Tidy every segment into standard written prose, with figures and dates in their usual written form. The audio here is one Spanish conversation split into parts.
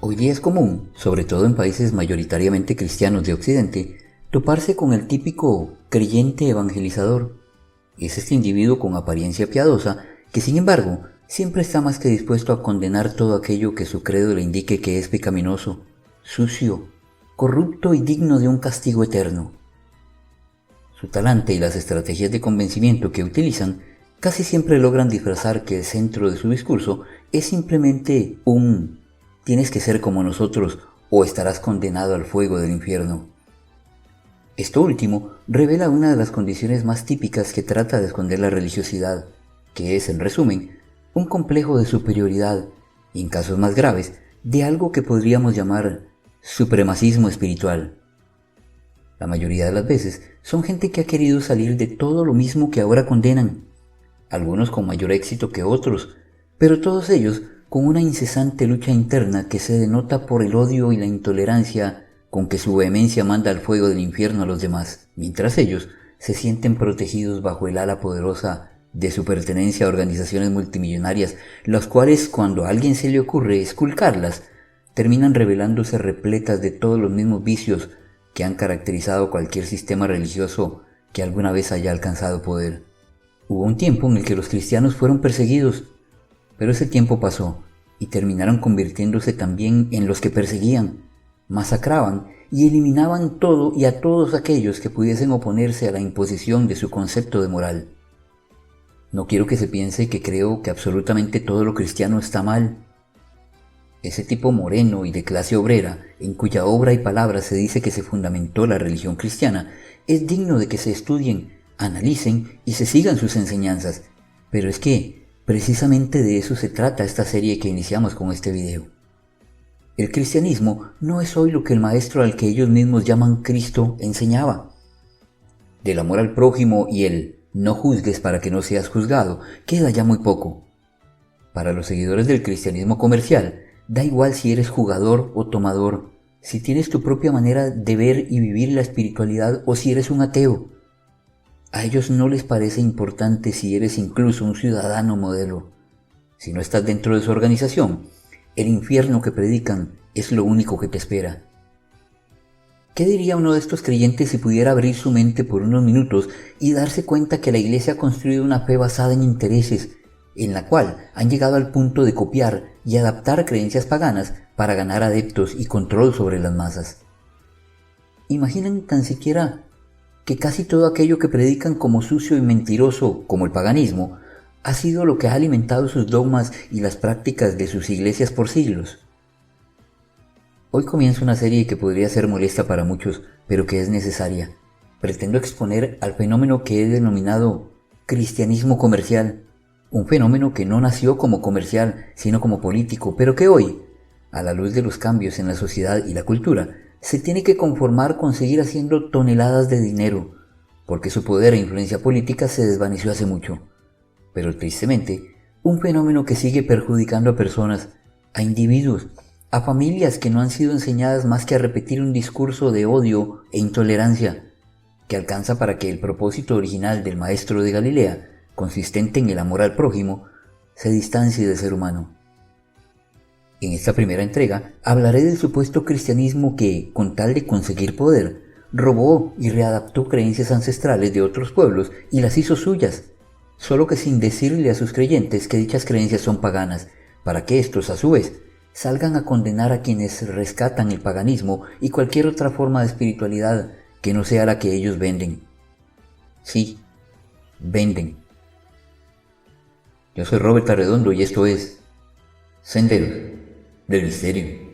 Hoy día es común, sobre todo en países mayoritariamente cristianos de Occidente, toparse con el típico creyente evangelizador. Es este individuo con apariencia piadosa que, sin embargo, siempre está más que dispuesto a condenar todo aquello que su credo le indique que es pecaminoso, sucio, corrupto y digno de un castigo eterno. Su talante y las estrategias de convencimiento que utilizan casi siempre logran disfrazar que el centro de su discurso es simplemente un «tienes que ser como nosotros o estarás condenado al fuego del infierno». Esto último revela una de las condiciones más típicas que trata de esconder la religiosidad, que es, en resumen, un complejo de superioridad y, en casos más graves, de algo que podríamos llamar supremacismo espiritual. La mayoría de las veces son gente que ha querido salir de todo lo mismo que ahora condenan, algunos con mayor éxito que otros, pero todos ellos con una incesante lucha interna que se denota por el odio y la intolerancia con que su vehemencia manda al fuego del infierno a los demás, mientras ellos se sienten protegidos bajo el ala poderosa de su pertenencia a organizaciones multimillonarias, las cuales, cuando a alguien se le ocurre esculcarlas, terminan revelándose repletas de todos los mismos vicios que han caracterizado cualquier sistema religioso que alguna vez haya alcanzado poder. Hubo un tiempo en el que los cristianos fueron perseguidos, pero ese tiempo pasó y terminaron convirtiéndose también en los que perseguían, masacraban y eliminaban todo y a todos aquellos que pudiesen oponerse a la imposición de su concepto de moral. No quiero que se piense que creo que absolutamente todo lo cristiano está mal. Ese tipo moreno y de clase obrera, en cuya obra y palabra se dice que se fundamentó la religión cristiana, es digno de que se estudien, analicen y se sigan sus enseñanzas. Pero es que precisamente de eso se trata esta serie que iniciamos con este video. El cristianismo no es hoy lo que el maestro al que ellos mismos llaman Cristo enseñaba. Del amor al prójimo y el no juzgues para que no seas juzgado queda ya muy poco. Para los seguidores del cristianismo comercial, da igual si eres jugador o tomador, si tienes tu propia manera de ver y vivir la espiritualidad o si eres un ateo. A ellos no les parece importante si eres incluso un ciudadano modelo. Si no estás dentro de su organización, el infierno que predican es lo único que te espera. ¿Qué diría uno de estos creyentes si pudiera abrir su mente por unos minutos y darse cuenta que la iglesia ha construido una fe basada en intereses, en la cual han llegado al punto de copiar y adaptar creencias paganas para ganar adeptos y control sobre las masas? ¿Imaginan tan siquiera que casi todo aquello que predican como sucio y mentiroso, como el paganismo, ha sido lo que ha alimentado sus dogmas y las prácticas de sus iglesias por siglos? Hoy comienza una serie que podría ser molesta para muchos, pero que es necesaria. Pretendo exponer al fenómeno que he denominado cristianismo comercial, un fenómeno que no nació como comercial, sino como político, pero que hoy, a la luz de los cambios en la sociedad y la cultura, se tiene que conformar con seguir haciendo toneladas de dinero, porque su poder e influencia política se desvaneció hace mucho. Pero tristemente, un fenómeno que sigue perjudicando a personas, a individuos, a familias que no han sido enseñadas más que a repetir un discurso de odio e intolerancia, que alcanza para que el propósito original del maestro de Galilea, consistente en el amor al prójimo, se distancie del ser humano. En esta primera entrega hablaré del supuesto cristianismo que, con tal de conseguir poder, robó y readaptó creencias ancestrales de otros pueblos y las hizo suyas, solo que sin decirle a sus creyentes que dichas creencias son paganas, para que éstos, a su vez, salgan a condenar a quienes rescatan el paganismo y cualquier otra forma de espiritualidad que no sea la que ellos venden. Sí, venden. Yo soy Robert Arredondo y esto es Senderos del Misterio.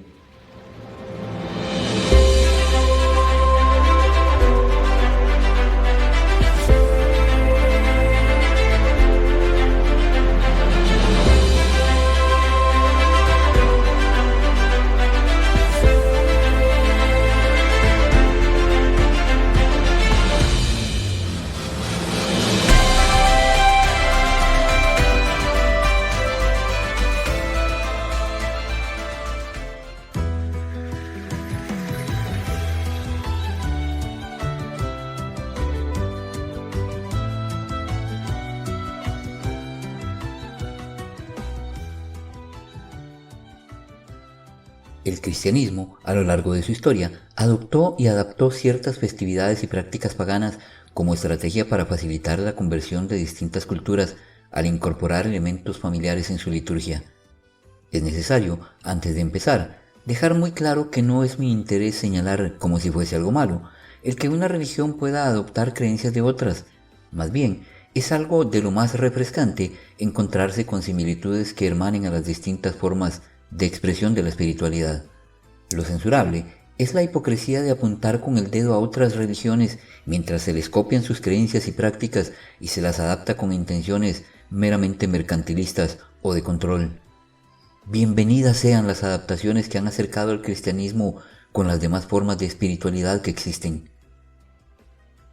El cristianismo, a lo largo de su historia, adoptó y adaptó ciertas festividades y prácticas paganas como estrategia para facilitar la conversión de distintas culturas al incorporar elementos familiares en su liturgia. Es necesario, antes de empezar, dejar muy claro que no es mi interés señalar como si fuese algo malo el que una religión pueda adoptar creencias de otras. Más bien, es algo de lo más refrescante encontrarse con similitudes que hermanen a las distintas formas de expresión de la espiritualidad. Lo censurable es la hipocresía de apuntar con el dedo a otras religiones mientras se les copian sus creencias y prácticas y se las adapta con intenciones meramente mercantilistas o de control. Bienvenidas sean las adaptaciones que han acercado al cristianismo con las demás formas de espiritualidad que existen.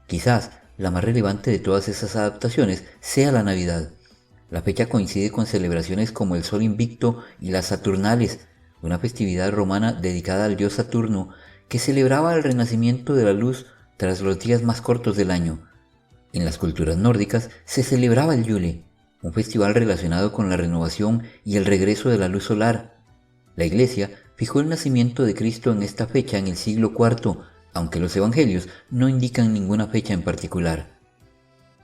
Quizás la más relevante de todas esas adaptaciones sea la Navidad. La fecha coincide con celebraciones como el Sol Invicto y las Saturnales, una festividad romana dedicada al dios Saturno que celebraba el renacimiento de la luz tras los días más cortos del año. En las culturas nórdicas se celebraba el Yule, un festival relacionado con la renovación y el regreso de la luz solar. La Iglesia fijó el nacimiento de Cristo en esta fecha en el siglo IV, aunque los evangelios no indican ninguna fecha en particular.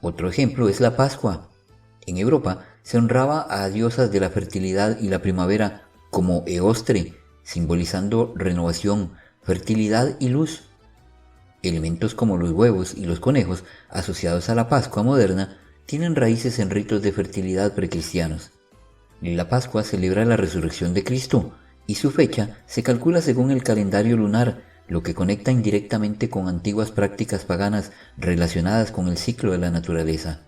Otro ejemplo es la Pascua. En Europa se honraba a diosas de la fertilidad y la primavera como Eostre, simbolizando renovación, fertilidad y luz. Elementos como los huevos y los conejos, asociados a la Pascua moderna, tienen raíces en ritos de fertilidad precristianos. La Pascua celebra la resurrección de Cristo, y su fecha se calcula según el calendario lunar, lo que conecta indirectamente con antiguas prácticas paganas relacionadas con el ciclo de la naturaleza.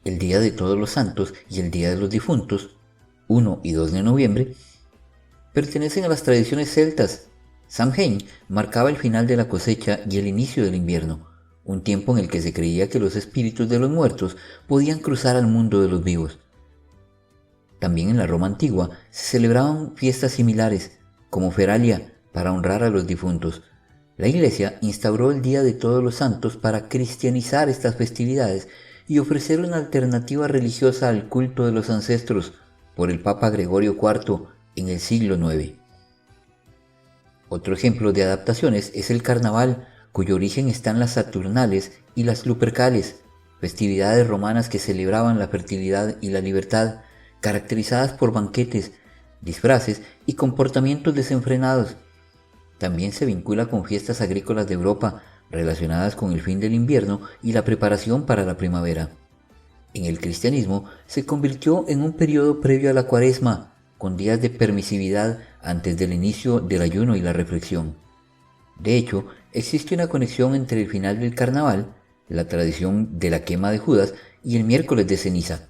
El Día de Todos los Santos y el Día de los Difuntos, 1 y 2 de noviembre, pertenecen a las tradiciones celtas. Samhain marcaba el final de la cosecha y el inicio del invierno, un tiempo en el que se creía que los espíritus de los muertos podían cruzar al mundo de los vivos. También en la Roma antigua se celebraban fiestas similares, como Feralia, para honrar a los difuntos. La Iglesia instauró el Día de Todos los Santos para cristianizar estas festividades y ofrecer una alternativa religiosa al culto de los ancestros por el Papa Gregorio IV en el siglo IX. Otro ejemplo de adaptaciones es el Carnaval, cuyo origen está en las Saturnales y las Lupercales, festividades romanas que celebraban la fertilidad y la libertad, caracterizadas por banquetes, disfraces y comportamientos desenfrenados. También se vincula con fiestas agrícolas de Europa, relacionadas con el fin del invierno y la preparación para la primavera. En el cristianismo se convirtió en un periodo previo a la Cuaresma, con días de permisividad antes del inicio del ayuno y la reflexión. De hecho, existe una conexión entre el final del carnaval, la tradición de la quema de Judas y el miércoles de ceniza.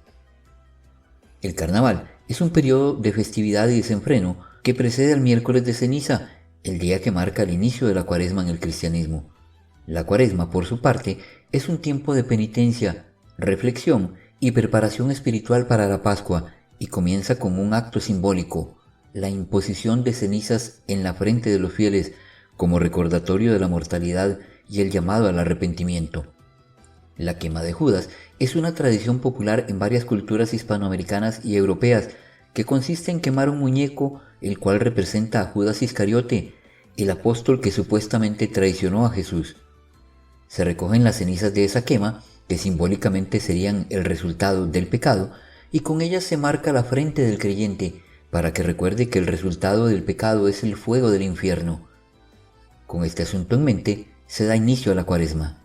El carnaval es un periodo de festividad y desenfreno que precede al miércoles de ceniza, el día que marca el inicio de la Cuaresma en el cristianismo. La Cuaresma, por su parte, es un tiempo de penitencia, reflexión y preparación espiritual para la Pascua, y comienza con un acto simbólico, la imposición de cenizas en la frente de los fieles como recordatorio de la mortalidad y el llamado al arrepentimiento. La quema de Judas es una tradición popular en varias culturas hispanoamericanas y europeas que consiste en quemar un muñeco el cual representa a Judas Iscariote, el apóstol que supuestamente traicionó a Jesús. Se recogen las cenizas de esa quema, que simbólicamente serían el resultado del pecado, y con ellas se marca la frente del creyente para que recuerde que el resultado del pecado es el fuego del infierno. Con este asunto en mente, se da inicio a la Cuaresma.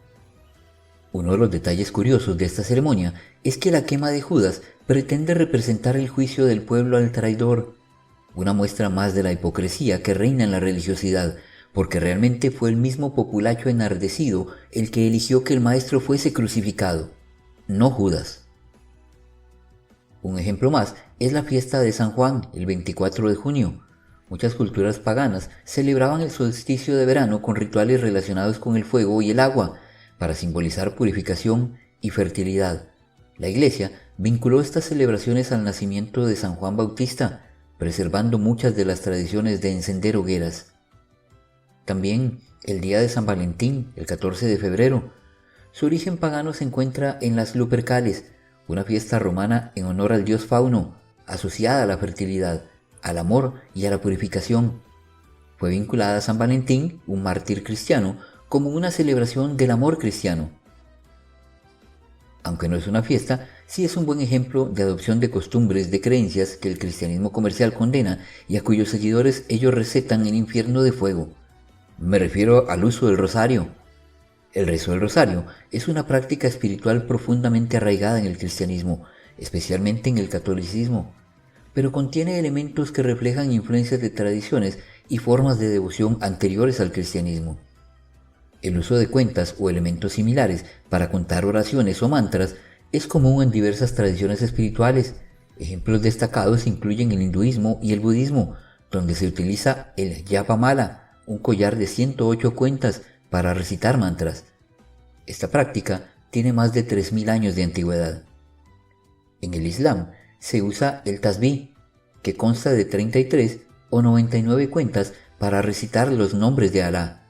Uno de los detalles curiosos de esta ceremonia es que la quema de Judas pretende representar el juicio del pueblo al traidor, una muestra más de la hipocresía que reina en la religiosidad, porque realmente fue el mismo populacho enardecido el que eligió que el maestro fuese crucificado, no Judas. Un ejemplo más es la fiesta de San Juan, el 24 de junio. Muchas culturas paganas celebraban el solsticio de verano con rituales relacionados con el fuego y el agua, para simbolizar purificación y fertilidad. La Iglesia vinculó estas celebraciones al nacimiento de San Juan Bautista, preservando muchas de las tradiciones de encender hogueras. También el día de San Valentín, el 14 de febrero. Su origen pagano se encuentra en las Lupercales, una fiesta romana en honor al dios Fauno, asociada a la fertilidad, al amor y a la purificación. Fue vinculada a San Valentín, un mártir cristiano, como una celebración del amor cristiano. Aunque no es una fiesta, sí es un buen ejemplo de adopción de costumbres, de creencias que el cristianismo comercial condena y a cuyos seguidores ellos recetan el infierno de fuego. Me refiero al uso del rosario. El rezo del rosario es una práctica espiritual profundamente arraigada en el cristianismo, especialmente en el catolicismo, pero contiene elementos que reflejan influencias de tradiciones y formas de devoción anteriores al cristianismo. El uso de cuentas o elementos similares para contar oraciones o mantras es común en diversas tradiciones espirituales. Ejemplos destacados incluyen el hinduismo y el budismo, donde se utiliza el japa mala, un collar de 108 cuentas para recitar mantras. Esta práctica tiene más de 3000 años de antigüedad. En el Islam se usa el tasbih, que consta de 33 o 99 cuentas para recitar los nombres de Alá.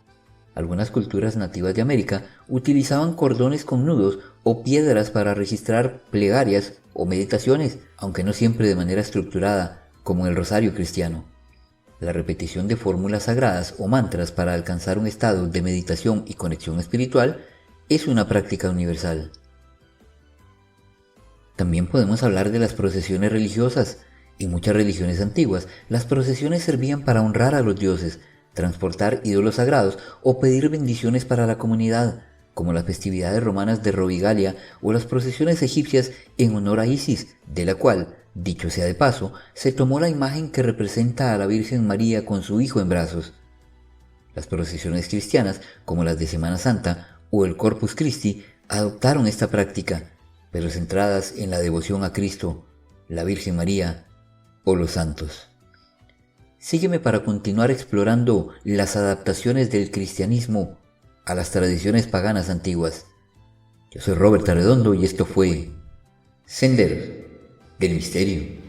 Algunas culturas nativas de América utilizaban cordones con nudos o piedras para registrar plegarias o meditaciones, aunque no siempre de manera estructurada, como en el rosario cristiano. La repetición de fórmulas sagradas o mantras para alcanzar un estado de meditación y conexión espiritual es una práctica universal. También podemos hablar de las procesiones religiosas. En muchas religiones antiguas, las procesiones servían para honrar a los dioses, transportar ídolos sagrados o pedir bendiciones para la comunidad, como las festividades romanas de Rovigalia o las procesiones egipcias en honor a Isis, de la cual, dicho sea de paso, se tomó la imagen que representa a la Virgen María con su hijo en brazos. Las procesiones cristianas, como las de Semana Santa o el Corpus Christi, adoptaron esta práctica, pero centradas en la devoción a Cristo, la Virgen María o los santos. Sígueme para continuar explorando las adaptaciones del cristianismo a las tradiciones paganas antiguas. Yo soy Robert Arredondo y esto fue Senderos del Misterio.